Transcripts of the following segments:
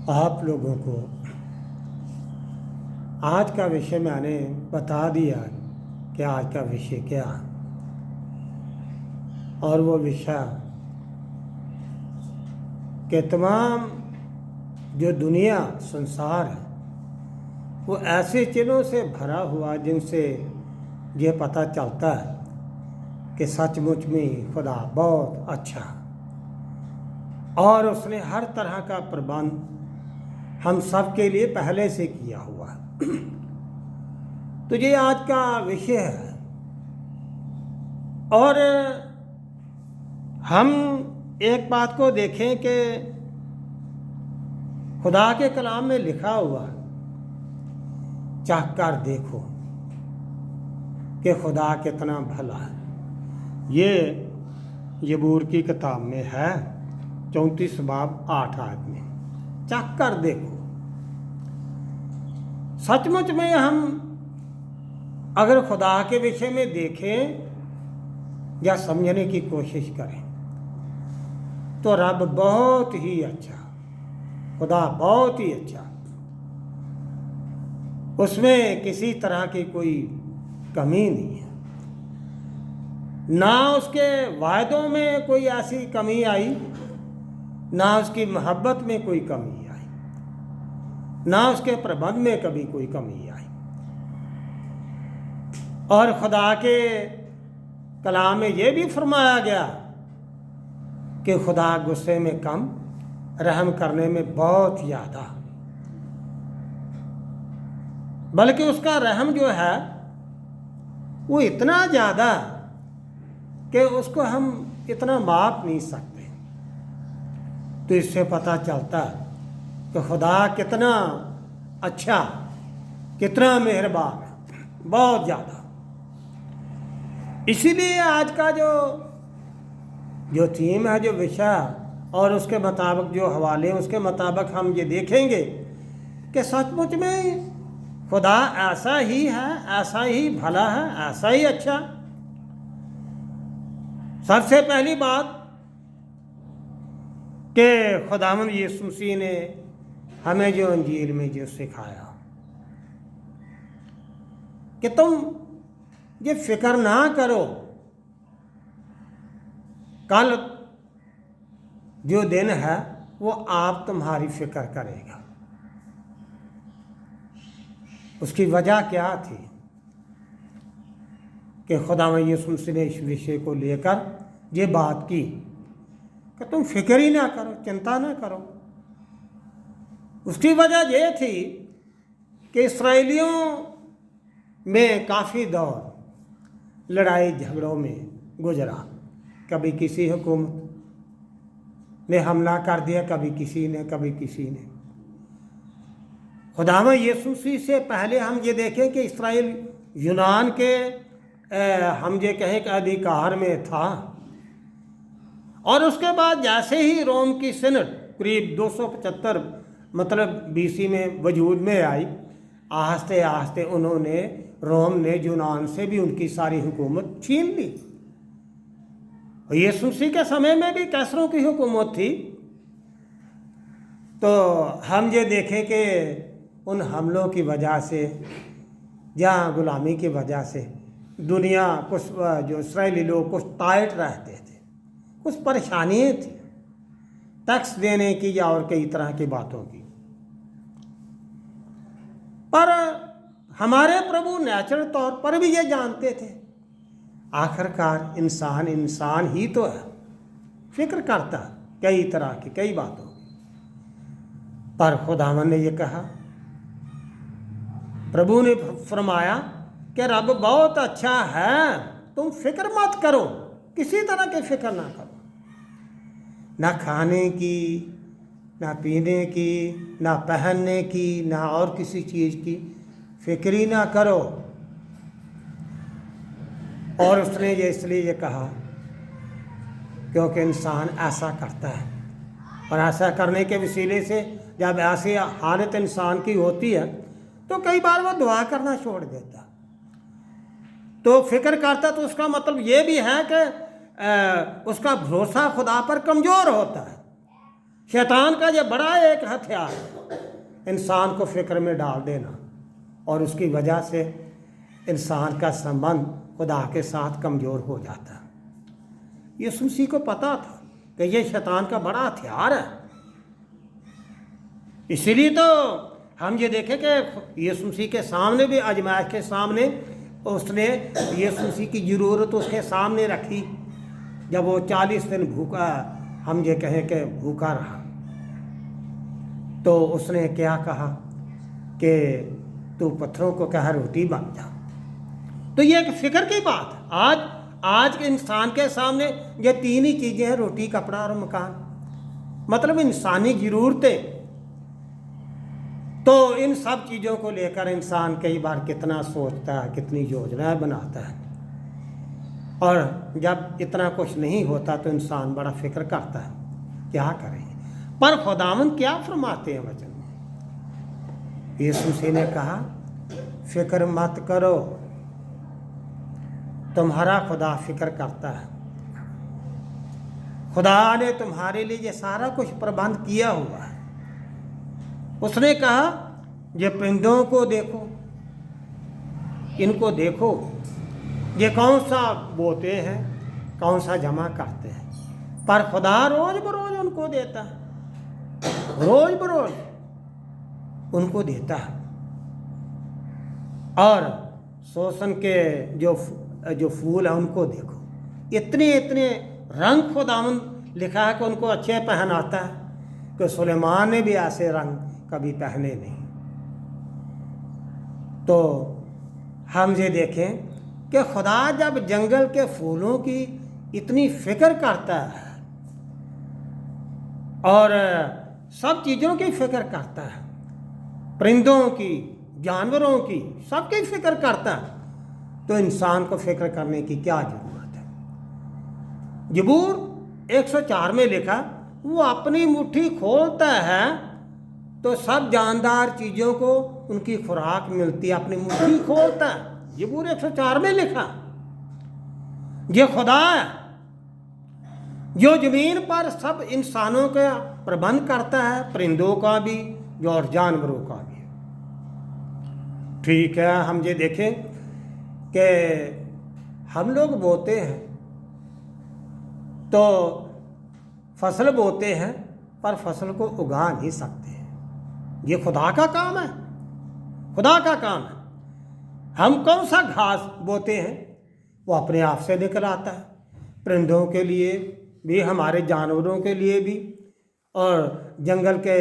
आप लोगों को आज का विषय मैंने बता दिया कि आज का विषय क्या है। और वो विषय कि तमाम जो दुनिया संसार है वो ऐसे चिन्हों से भरा हुआ जिनसे ये पता चलता है कि सचमुच में खुदा बहुत अच्छा और उसने हर तरह का प्रबंध हम सब के लिए पहले से किया हुआ है। तो ये आज का विषय है और हम एक बात को देखें कि खुदा के कलाम में लिखा हुआ चाह कर देखो कि खुदा कितना भला है। ये यबूर की किताब में है 34 बाब 8 आयत में। चाह कर देखो, सचमुच में हम अगर खुदा के विषय में देखें या समझने की कोशिश करें तो रब बहुत ही अच्छा, खुदा बहुत ही अच्छा, उसमें किसी तरह की कोई कमी नहीं है। ना उसके वायदों में कोई ऐसी कमी आई, ना उसकी मोहब्बत में कोई कमी आई, ना उसके प्रबंध में कभी कोई कमी आई। और खुदा के कलाम में ये भी फरमाया गया कि खुदा गुस्से में कम, रहम करने में बहुत ज़्यादा, बल्कि उसका रहम जो है वो इतना ज़्यादा कि उसको हम इतना माप नहीं सकते। तो इससे पता चलता है कि खुदा कितना अच्छा, कितना मेहरबान है, बहुत ज़्यादा। इसीलिए आज का जो थीम है, जो विषय और उसके मुताबिक जो हवाले हैं, उसके मुताबिक हम ये देखेंगे कि सचमुच में खुदा ऐसा ही है, ऐसा ही भला है, ऐसा ही अच्छा। सबसे पहली बात कि खुदावंद यीशु मसीह ने हमें जो अंजील में जो सिखाया कि तुम ये फिक्र ना करो, कल जो दिन है वो आप तुम्हारी फिक्र करेगा। उसकी वजह क्या थी कि खुदावंद यीशु मसीह ने इस विषय को लेकर ये बात की कि तुम फिक्र ही ना करो, चिंता ना करो। उसकी वजह ये थी कि इस्राएलियों में काफ़ी दौर लड़ाई झगड़ों में गुजरा। कभी किसी हुकूमत ने हमला कर दिया, कभी किसी ने। खुदावंद यीशु मसीह से पहले हम ये देखें कि इस्राएल यूनान के हम ये कहें कि अधिकार में था। और उसके बाद जैसे ही रोम की सिनड करीब 275 मतलब बीसी में वजूद में आई, आहिस्ते आहिस्ते उन्होंने, रोम ने यूनान से भी उनकी सारी हुकूमत छीन ली। यीशु मसीह के समय में भी कैसरों की हुकूमत थी। तो हम ये देखें कि उन हमलों की वजह से या गुलामी की वजह से दुनिया कुछ जो इस्राएली लोग कुछ टाइट रहते थे, कुछ परेशानियाँ थी टैक्स देने की या और कई तरह की बातों की। पर हमारे प्रभु नेचुरल तौर पर भी ये जानते थे आखिरकार इंसान ही तो है, फिक्र करता कई तरह की कई बातों की। पर खुदावंद ने ये कहा, प्रभु ने फरमाया कि रब बहुत अच्छा है, तुम फिक्र मत करो, किसी तरह की फिक्र ना करो, ना खाने की, ना पीने की, ना पहनने की, ना और किसी चीज़ की फिक्र ही ना करो। और उसने ये इसलिए ये कहा क्योंकि इंसान ऐसा करता है, और ऐसा करने के वसीले से जब ऐसी हालत इंसान की होती है तो कई बार वो दुआ करना छोड़ देता, तो फिक्र करता। तो उसका मतलब ये भी है कि उसका भरोसा खुदा पर कमज़ोर होता है। शैतान का यह बड़ा एक हथियार है, इंसान को फिक्र में डाल देना, और उसकी वजह से इंसान का संबंध खुदा के साथ कमज़ोर हो जाता है। यीशु मसीह को पता था कि यह शैतान का बड़ा हथियार है। इसीलिए तो हम ये देखें कि यीशु मसीह के सामने भी, आजमाइश के सामने, उसने यीशु मसीह की ज़रूरत उसके सामने रखी। जब वो 40 दिन भूखा, हम ये कहें कि भूखा रहा, तो उसने क्या कहा कि तू पत्थरों को कह रोटी बन जा। तो ये एक फिक्र की बात है। आज के इंसान के सामने ये तीन ही चीज़ें हैं, रोटी, कपड़ा और मकान, मतलब इंसानी ज़रूरतें। तो इन सब चीज़ों को लेकर इंसान कई बार कितना सोचता है, कितनी योजनाएं बनाता है, और जब इतना कुछ नहीं होता तो इंसान बड़ा फिक्र करता है क्या करेंगे। पर खुदावंद क्या फरमाते हैं वचन में? यीशु मसीह ने कहा फिक्र मत करो, तुम्हारा खुदा फिक्र करता है। खुदा ने तुम्हारे लिए ये सारा कुछ प्रबंध किया हुआ है। उसने कहा ये परिंदों को देखो, इनको देखो, ये कौन सा बोते हैं, कौन सा जमा करते हैं, पर खुदा रोज बरोज उनको देता है, रोज बरोज उनको देता है। और शोषण के जो फूल हैं उनको देखो, इतने इतने रंग खुदावंद लिखा है कि उनको अच्छे पहनाता है कि सुलेमान ने भी ऐसे रंग कभी पहने नहीं। तो हम ये देखें कि खुदा जब जंगल के फूलों की इतनी फिक्र करता है और सब चीज़ों की फिक्र करता है, परिंदों की, जानवरों की, सबकी फिक्र करता है, तो इंसान को फिक्र करने की क्या ज़रूरत है। ज़बूर 104 में लिखा, वो अपनी मुट्ठी खोलता है तो सब जानदार चीज़ों को उनकी खुराक मिलती है, अपनी मुट्ठी खोलता है। ज़बूर 104 में लिखा। ये खुदा है जो ज़मीन पर सब इंसानों का प्रबंध करता है, परिंदों का भी और जानवरों का भी। ठीक है, हम ये देखें कि हम लोग बोते हैं तो फसल बोते हैं, पर फसल को उगा नहीं सकते हैं। ये खुदा का काम है, खुदा का काम है। हम कौन सा घास बोते हैं, वो अपने आप से निकल आता है, परिंदों के लिए भी, हमारे जानवरों के लिए भी, और जंगल के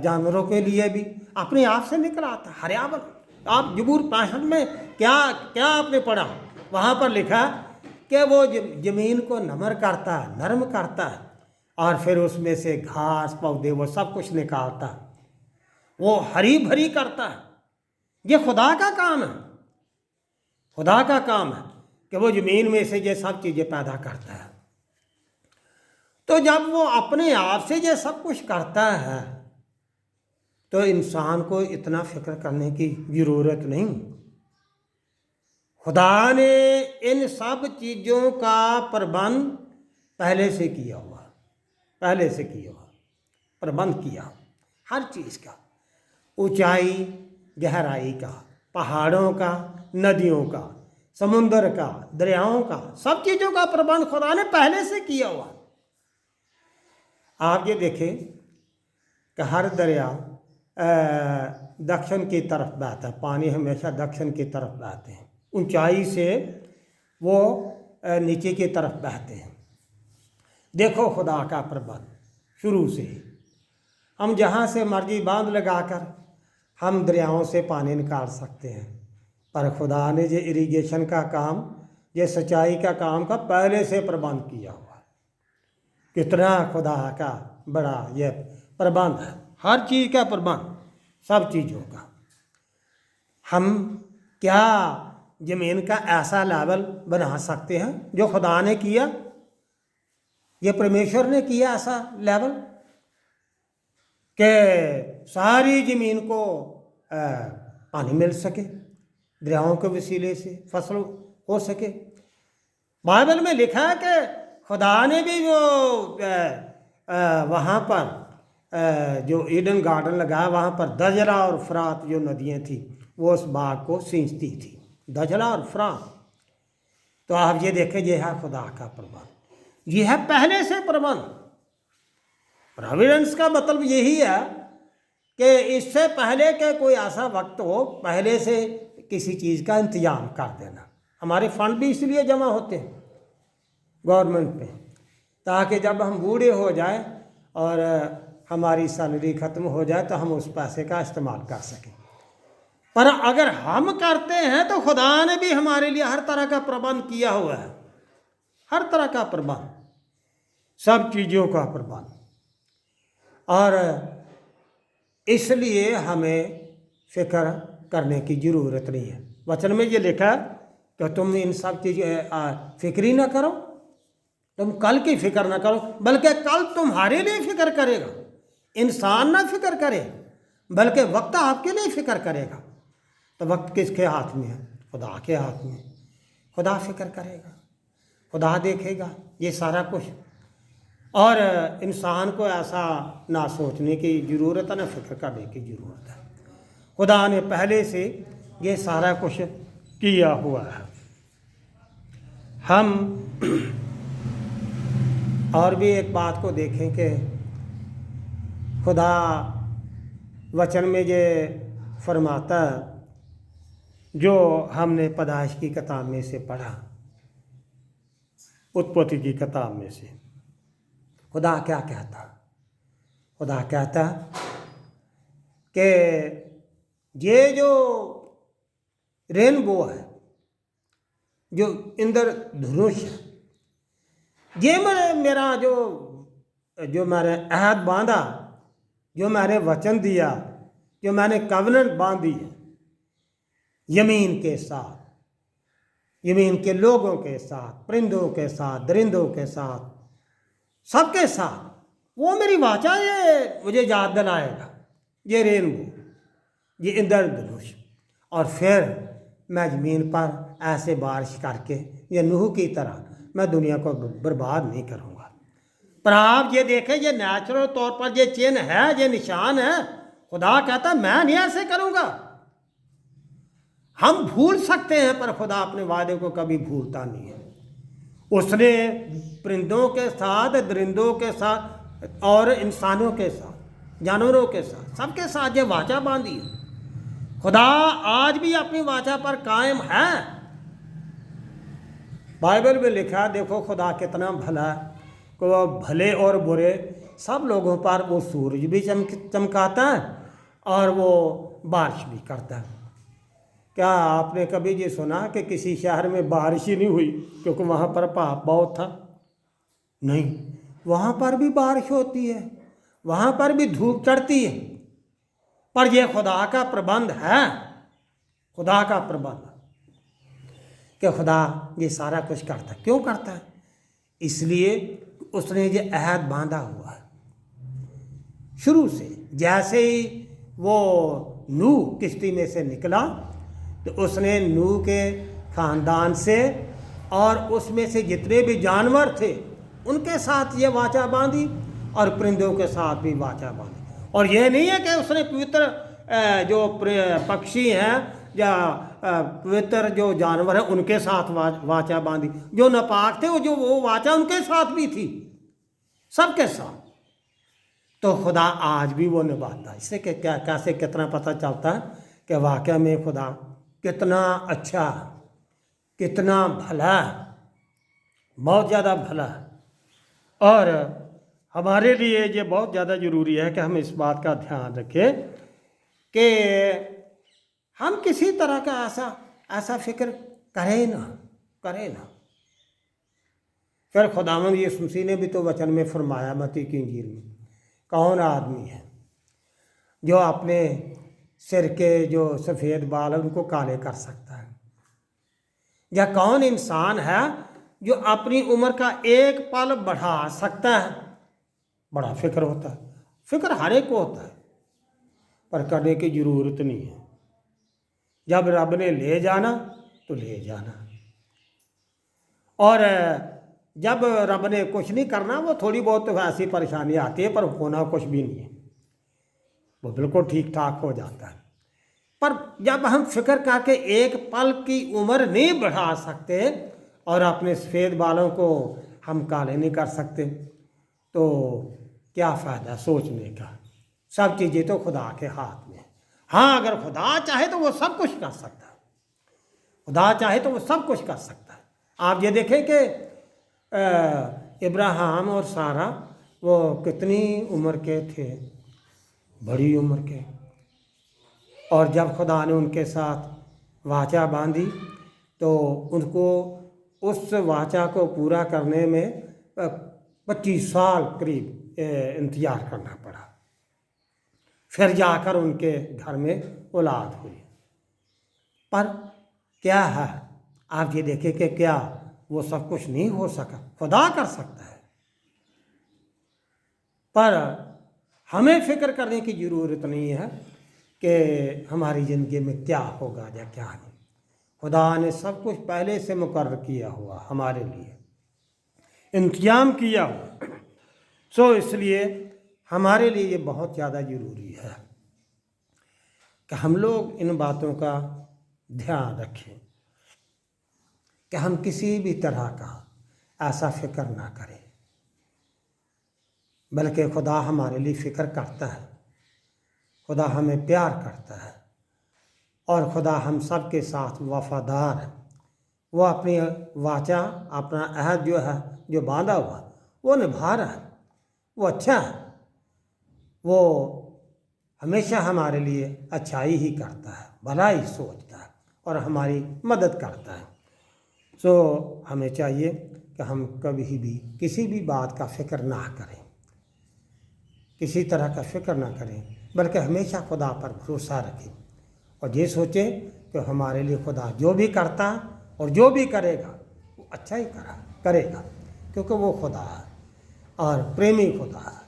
जानवरों के लिए भी अपने आप से निकल आता है। हरियावल, आप ज़बूर 65 में क्या क्या आपने पढ़ा, वहाँ पर लिखा कि वो ज़मीन को नम्र करता है, नरम करता है, और फिर उसमें से घास पौधे वो सब कुछ निकालता है, वो हरी भरी करता है। ये खुदा का काम है, खुदा का काम है कि वो ज़मीन में से ये सब चीज़ें पैदा करता है। तो जब वो अपने आप से ये सब कुछ करता है तो इंसान को इतना फिक्र करने की ज़रूरत नहीं। खुदा ने इन सब चीज़ों का प्रबंध पहले से किया हुआ, पहले से किया हुआ प्रबंध किया, हर चीज़ का, ऊंचाई गहराई का, पहाड़ों का, नदियों का, समुंदर का, दरियाओं का, सब चीज़ों का प्रबंध खुदा ने पहले से किया हुआ। आप ये देखें कि हर दरिया दक्षिण की तरफ बहता है, पानी हमेशा दक्षिण की तरफ बहते हैं, ऊंचाई से वो नीचे की तरफ बहते हैं। देखो खुदा का प्रबंध शुरू से ही, हम जहाँ से मर्जी बांध लगाकर हम दरियाओं से पानी निकाल सकते हैं, पर खुदा ने ये इरिगेशन का काम, ये सिंचाई का काम का पहले से प्रबंध किया हुआ। कितना खुदा का बड़ा ये प्रबंध है, हर चीज़ का प्रबंध, सब चीज़ों का। हम क्या ज़मीन का ऐसा लेवल बना सकते हैं जो खुदा ने किया, ये परमेश्वर ने किया ऐसा लेवल कि सारी ज़मीन को पानी मिल सके, दरियाओं के वसीले से फसल हो सके। बाइबल में लिखा है कि खुदा ने भी वो वहाँ पर जो ईडन गार्डन लगाया वहाँ पर दजला और फरात जो नदियाँ थी वो उस बाग को सींचती थी, दजला और फरात। तो आप ये देखें, ये है खुदा का प्रबंध, ये है पहले से प्रबंध। प्रोविडेंस का मतलब यही है कि इससे पहले के कोई ऐसा वक्त हो, पहले से किसी चीज़ का इंतजाम कर देना। हमारे फंड भी इसलिए जमा होते हैं गवर्नमेंट पे, ताकि जब हम बूढ़े हो जाए और हमारी सैलरी ख़त्म हो जाए तो हम उस पैसे का इस्तेमाल कर सकें। पर अगर हम करते हैं तो खुदा ने भी हमारे लिए हर तरह का प्रबंध किया हुआ है, हर तरह का प्रबंध, सब चीज़ों का प्रबंध। और इसलिए हमें फिक्र करने की ज़रूरत नहीं है। वचन में ये लिखा है कि तुम इन सब चीज़ें फिक्र ही ना करो, तुम कल की फिक्र ना करो, बल्कि कल तुम्हारे लिए फिक्र करेगा। इंसान ना फिक्र करे, बल्कि वक्त आपके लिए फिक्र करेगा। तो वक्त किसके हाथ में है? खुदा के हाथ में। खुदा फिक्र करेगा, खुदा देखेगा ये सारा कुछ। और इंसान को ऐसा ना सोचने की ज़रूरत है, ना फिक्र करने की ज़रूरत है। खुदा ने पहले से ये सारा कुछ किया हुआ है। हम और भी एक बात को देखें कि खुदा वचन में ये फरमाता, जो हमने पैदाइश की किताब में से पढ़ा, उत्पत्ति की किताब में से, खुदा क्या कहता? खुदा कहता कि ये जो रेनबो है, जो इंद्रधनुष है, ये मेरा जो मैंने अहद बांधा, जो मैंने वचन दिया, जो मैंने कवनेंट बांधी है यमीन के साथ, यमीन के लोगों के साथ, परिंदों के साथ, दरिंदों के साथ, सबके साथ, वो मेरी वाचा ये मुझे याद दिलाएगा, ये रेनबो, ये इंद्रधनुष। और फिर मैं ज़मीन पर ऐसे बारिश करके ये नूह की तरह मैं दुनिया को बर्बाद नहीं करूँगा। पर आप ये देखें, ये नेचुरल तौर पर ये चिन्ह है, ये निशान है। खुदा कहता मैं नहीं ऐसे करूँगा। हम भूल सकते हैं, पर खुदा अपने वादे को कभी भूलता नहीं है। उसने परिंदों के साथ, दरिंदों के साथ और इंसानों के साथ, जानवरों के साथ, सबके साथ ये वाचा बांधी है। खुदा आज भी अपनी वाचा पर कायम है। बाइबल में लिखा है, देखो खुदा कितना भला है कि वो भले और बुरे सब लोगों पर वो सूरज भी चमकाता है और वो बारिश भी करता है। क्या आपने कभी ये सुना कि किसी शहर में बारिश ही नहीं हुई क्योंकि वहाँ पर पाप बहुत था? नहीं, वहाँ पर भी बारिश होती है, वहाँ पर भी धूप चढ़ती है। पर यह खुदा का प्रबंध है, खुदा का प्रबंध कि खुदा ये सारा कुछ करता है। क्यों करता है? इसलिए उसने ये अहद बांधा हुआ है शुरू से। जैसे ही वो नूह किश्ती में से निकला तो उसने नूह के ख़ानदान से और उसमें से जितने भी जानवर थे उनके साथ ये वाचा बांधी और परिंदों के साथ भी वाचा बांधी। और यह नहीं है कि उसने पवित्र जो पक्षी हैं या पवित्र जो जानवर हैं उनके साथ वाचा बांधी। जो नापाक थे वो वाचा उनके साथ भी थी, सबके साथ। तो खुदा आज भी वो निभाता है। इससे क्या कैसे कितना पता चलता है कि वाकई में खुदा कितना अच्छा, कितना भला, बहुत ज़्यादा भला। और हमारे लिए ये बहुत ज़्यादा ज़रूरी है कि हम इस बात का ध्यान रखें कि हम किसी तरह का ऐसा फिक्र करें ना। फिर खुदावंद यीशु मसीह ने भी तो वचन में फरमाया मत्ती की इंजील में, कौन आदमी है जो अपने सिर के जो सफ़ेद बाल हैं उनको काले कर सकता है? या कौन इंसान है जो अपनी उम्र का एक पल बढ़ा सकता है? बड़ा फिक्र होता है, फिक्र हर एक को होता है, पर करने की ज़रूरत नहीं है। जब रब ने ले जाना तो ले जाना। और जब रब ने कुछ नहीं करना, वो थोड़ी बहुत तो ऐसी परेशानी आती है, पर होना कुछ भी नहीं है, वो बिल्कुल ठीक ठाक हो जाता है। पर जब हम फिक्र करके एक पल की उम्र नहीं बढ़ा सकते और अपने सफ़ेद बालों को हम काले नहीं कर सकते, तो क्या फ़ायदा सोचने का। सब चीज़ें तो खुदा के हाथ में। हाँ, अगर खुदा चाहे तो वो सब कुछ कर सकता है, खुदा चाहे तो वो सब कुछ कर सकता है। आप ये देखें कि इब्राहिम और सारा वो कितनी उम्र के थे, बड़ी उम्र के, और जब खुदा ने उनके साथ वाचा बांधी तो उनको उस वाचा को पूरा करने में 25 साल करीब इंतज़ार करना पड़ा, फिर जाकर उनके घर में औलाद हुई। पर क्या है, आप ये देखें कि क्या वो सब कुछ नहीं हो सका, खुदा कर सकता है। पर हमें फिक्र करने की ज़रूरत नहीं है कि हमारी ज़िंदगी में क्या होगा या क्या नहीं। खुदा ने सब कुछ पहले से मुकर्रर किया हुआ, हमारे लिए इंतजाम किया हुआ। सो इसलिए हमारे लिए ये बहुत ज़्यादा ज़रूरी है कि हम लोग इन बातों का ध्यान रखें कि हम किसी भी तरह का ऐसा फ़िक्र ना करें, बल्कि खुदा हमारे लिए फ़िक्र करता है, खुदा हमें प्यार करता है और खुदा हम सब के साथ वफ़ादार है। वो अपनी वाचा, अपना अहद जो है, जो बांधा हुआ, वो निभा रहा है, वो अच्छा है, वो हमेशा हमारे लिए अच्छाई ही करता है, भलाई सोचता है और हमारी मदद करता है। सो हमें चाहिए कि हम कभी भी किसी भी बात का फ़िक्र ना करें, किसी तरह का फ़िक्र ना करें, बल्कि हमेशा खुदा पर भरोसा रखें और ये सोचें कि हमारे लिए खुदा जो भी करता है और जो भी करेगा वो अच्छा ही करेगा, क्योंकि वो खुदा है और प्रेमी खुदा है।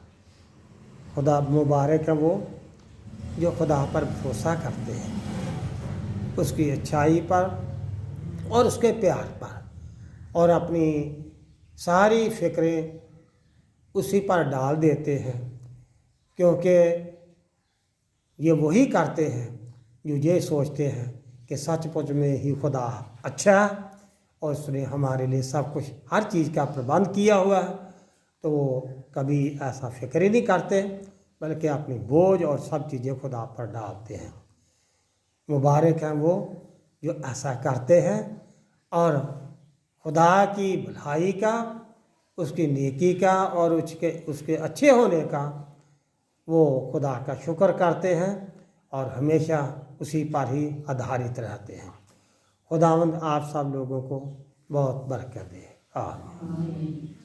खुदा मुबारक है वो जो खुदा पर भरोसा करते हैं, उसकी अच्छाई पर और उसके प्यार पर, और अपनी सारी फिक्रें उसी पर डाल देते हैं, क्योंकि ये वही करते हैं जो ये सोचते हैं कि सचमुच में ही खुदा अच्छा है और उसने हमारे लिए सब कुछ, हर चीज़ का प्रबंध किया हुआ है। तो वो कभी ऐसा फिक्र ही नहीं करते, बल्कि अपनी बोझ और सब चीज़ें खुदा पर डालते हैं। मुबारक हैं वो जो ऐसा करते हैं और खुदा की भलाई का, उसकी नेकी का और उसके अच्छे होने का वो खुदा का शुक्र करते हैं और हमेशा उसी पर ही आधारित रहते हैं। खुदावंद आप सब लोगों को बहुत बरकत दे। आमीन।